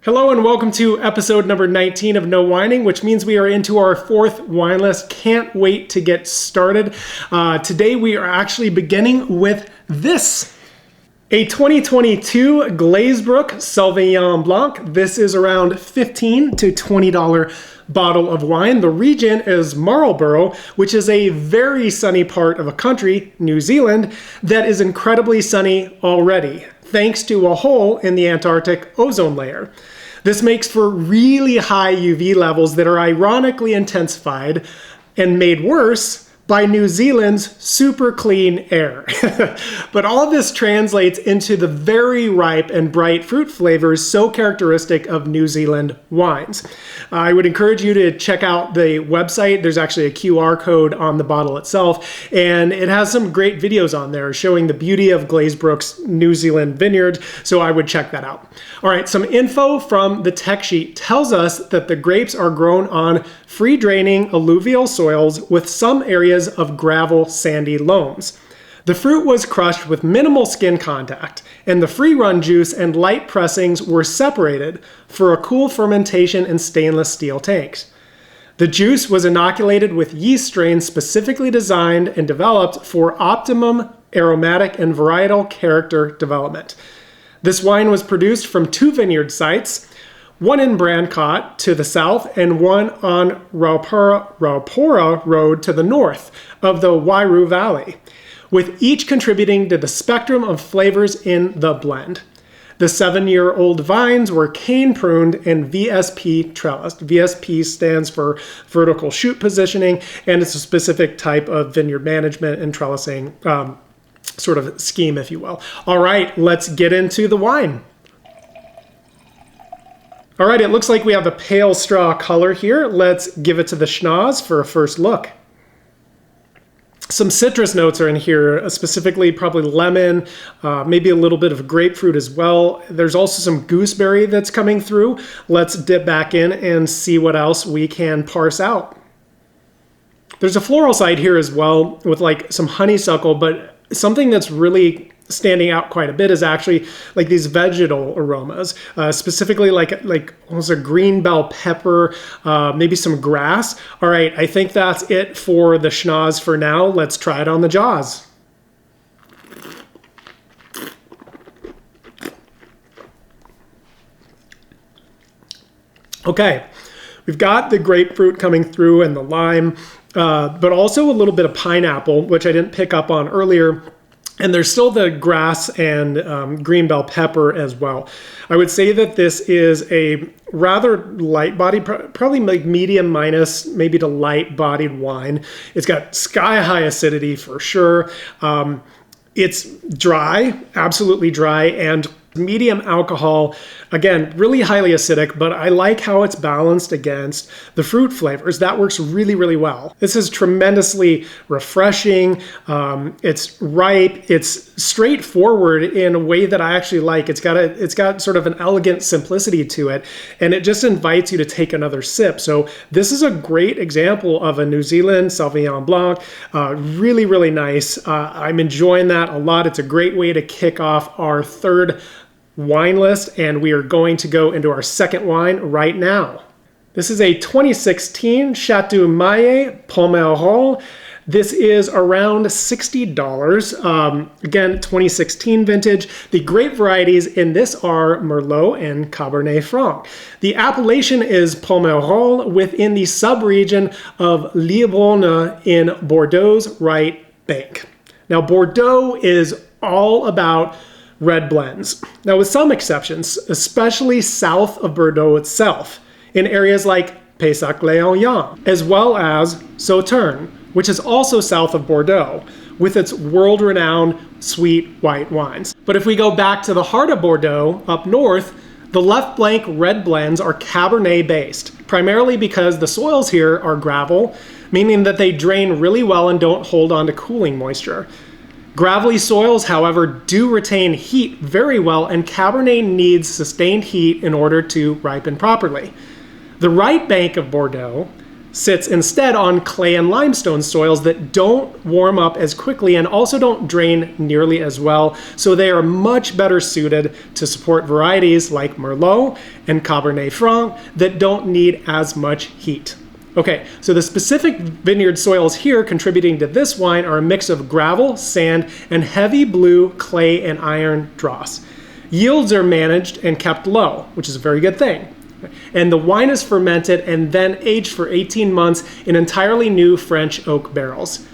Hello and welcome to episode number 19 of No Whining, which means we are into our fourth wine list. Can't wait to get started. Today we are actually beginning with this. A 2022 Glazebrook Sauvignon Blanc. This is around $15 to $20 bottle of wine. The region is Marlborough, which is a very sunny part of a country, New Zealand, that is incredibly sunny already, thanks to a hole in the Antarctic ozone layer. This makes for really high UV levels that are ironically intensified and made worse by New Zealand's super clean air. But all of this translates into the very ripe and bright fruit flavors so characteristic of New Zealand wines. I would encourage you to check out the website. There's actually a QR code on the bottle itself, and it has some great videos on there showing the beauty of Glazebrook's New Zealand vineyard, so I would check that out. All right, some info from the tech sheet tells us that the grapes are grown on free-draining alluvial soils with some areas of gravel sandy loams. The fruit was crushed with minimal skin contact, and the free-run juice and light pressings were separated for a cool fermentation in stainless steel tanks. The juice was inoculated with yeast strains specifically designed and developed for optimum aromatic and varietal character development. This wine was produced from 2 vineyard sites, one in Brancott to the south and one on Raupora Road to the north of the Wairau Valley, with each contributing to the spectrum of flavors in the blend. The 7-year-old vines were cane pruned and VSP trellised. VSP stands for vertical shoot positioning, and it's a specific type of vineyard management and trellising sort of scheme, if you will. All right, let's get into the wine. All right, it looks like we have a pale straw color here. Let's give it to the schnoz for a first look. Some citrus notes are in here, specifically probably lemon, maybe a little bit of grapefruit as well. There's also some gooseberry that's coming through. Let's dip back in and see what else we can parse out. There's a floral side here as well with like some honeysuckle, but something that's really standing out quite a bit is actually like these vegetal aromas, specifically like almost a green bell pepper, maybe some grass. All right, I think that's it for the schnoz for now. Let's try it on the jaws. Okay, we've got the grapefruit coming through and the lime, but also a little bit of pineapple, which I didn't pick up on earlier. And there's still the grass and green bell pepper as well. I would say that this is a rather light bodied, probably like medium minus, maybe to light bodied wine. It's got sky high acidity for sure. It's dry, absolutely dry, and medium alcohol. Again, really highly acidic, but I like how it's balanced against the fruit flavors. That works really, really well. This is tremendously refreshing. It's ripe. It's straightforward in a way that I actually like. It's got sort of an elegant simplicity to it, and it just invites you to take another sip. So this is a great example of a New Zealand Sauvignon Blanc. Really, really nice. I'm enjoying that a lot. It's a great way to kick off our third wine list, and we are going to go into our second wine right now. This is a 2016 Château Maillet Pomerol. This is around $60. Again, 2016 vintage. The grape varieties in this are Merlot and Cabernet Franc. The appellation is Pomerol within the sub-region of Liébronne in Bordeaux's right bank. Now, Bordeaux is all about red blends. Now, with some exceptions, especially south of Bordeaux itself, in areas like Pessac-Léognan, as well as Sauternes, which is also south of Bordeaux, with its world-renowned sweet white wines. But if we go back to the heart of Bordeaux, up north, the left flank red blends are Cabernet-based, primarily because the soils here are gravel, meaning that they drain really well and don't hold on to cooling moisture. Gravelly soils, however, do retain heat very well, and Cabernet needs sustained heat in order to ripen properly. The right bank of Bordeaux sits instead on clay and limestone soils that don't warm up as quickly and also don't drain nearly as well. So they are much better suited to support varieties like Merlot and Cabernet Franc that don't need as much heat. Okay, so the specific vineyard soils here contributing to this wine are a mix of gravel, sand, and heavy blue clay and iron dross. Yields are managed and kept low, which is a very good thing. And the wine is fermented and then aged for 18 months in entirely new French oak barrels.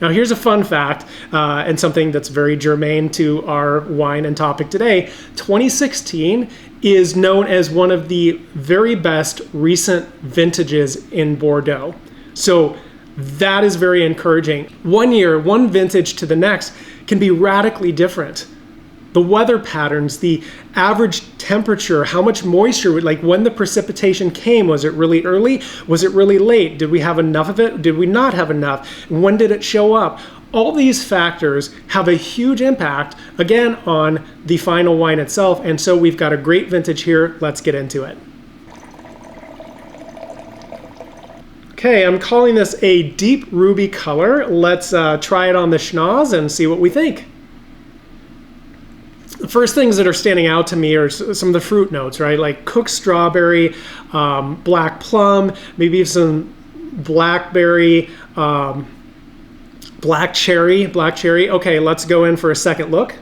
Now here's a fun fact, and something that's very germane to our wine and topic today. 2016 is known as one of the very best recent vintages in Bordeaux. So that is very encouraging. One year, one vintage to the next can be radically different. The weather patterns, the average temperature, how much moisture, like when the precipitation came, was it really early? Was it really late? Did we have enough of it? Did we not have enough? When did it show up? All these factors have a huge impact, again, on the final wine itself. And so we've got a great vintage here. Let's get into it. Okay, I'm calling this a deep ruby color. Let's try it on the schnoz and see what we think. The first things that are standing out to me are some of the fruit notes, right? Like cooked strawberry, black plum, maybe some blackberry, black cherry. Okay, let's go in for a second look.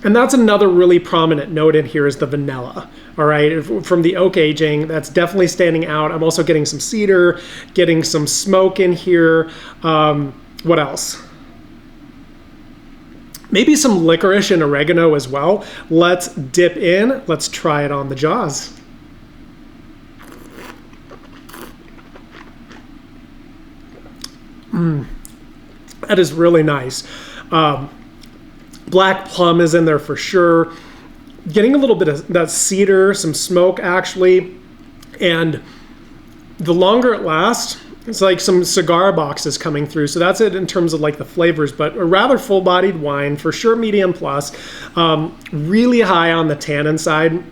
And that's another really prominent note in here is the vanilla, all right? From the oak aging, that's definitely standing out. I'm also getting some cedar, getting some smoke in here. What else? Maybe some licorice and oregano as well. Let's dip in. Let's try it on the jaws. That is really nice. Black plum is in there for sure. Getting a little bit of that cedar, some smoke actually. And the longer it lasts, it's like some cigar boxes coming through. So that's it in terms of like the flavors, but a rather full-bodied wine, for sure medium plus. Really high on the tannin side.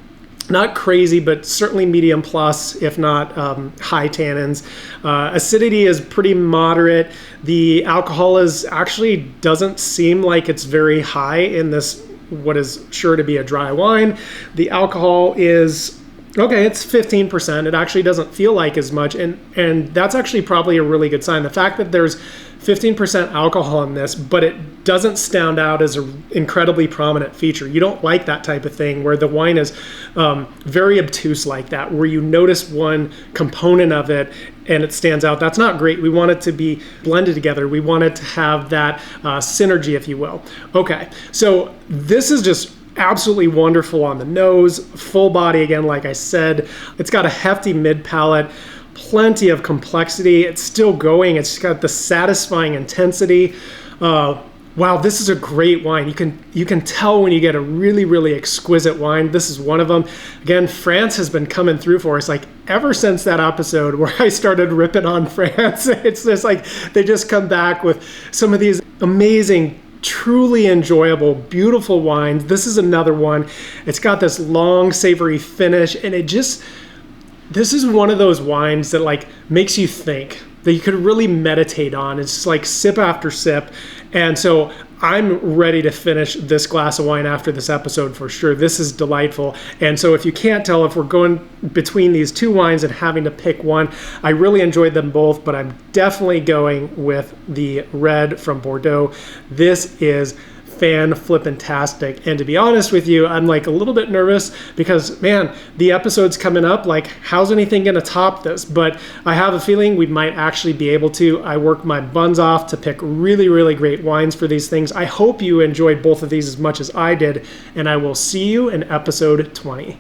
Not crazy, but certainly medium plus, if not high tannins. Acidity is pretty moderate. The alcohol is actually doesn't seem like it's very high in this, what is sure to be a dry wine. The alcohol is okay, it's 15%. It actually doesn't feel like as much, and that's actually probably a really good sign. The fact that there's 15% alcohol in this, but it doesn't stand out as an incredibly prominent feature. You don't like that type of thing where the wine is very obtuse like that, where you notice one component of it and it stands out. That's not great. We want it to be blended together. We want it to have that synergy, if you will. Okay, so this is just absolutely wonderful on the nose, full body again, like I said. It's got a hefty mid palate, plenty of complexity. It's still going. It's got the satisfying intensity. Wow, this is a great wine. You can tell when you get a really, really exquisite wine. This is one of them. Again, France has been coming through for us like ever since that episode where I started ripping on France. It's just like they just come back with some of these amazing, truly enjoyable, beautiful wines. This is another one. It's got this long, savory finish, and this is one of those wines that like makes you think, that you could really meditate on. It's just like sip after sip. And so I'm ready to finish this glass of wine after this episode for sure. This is delightful. And so if you can't tell, if we're going between these two wines and having to pick one, I really enjoyed them both, but I'm definitely going with the red from Bordeaux. This is fan-flippin-tastic. And to be honest with you, I'm like a little bit nervous because, man, the episode's coming up. Like, how's anything going to top this? But I have a feeling we might actually be able to. I worked my buns off to pick really, really great wines for these things. I hope you enjoyed both of these as much as I did, and I will see you in episode 20.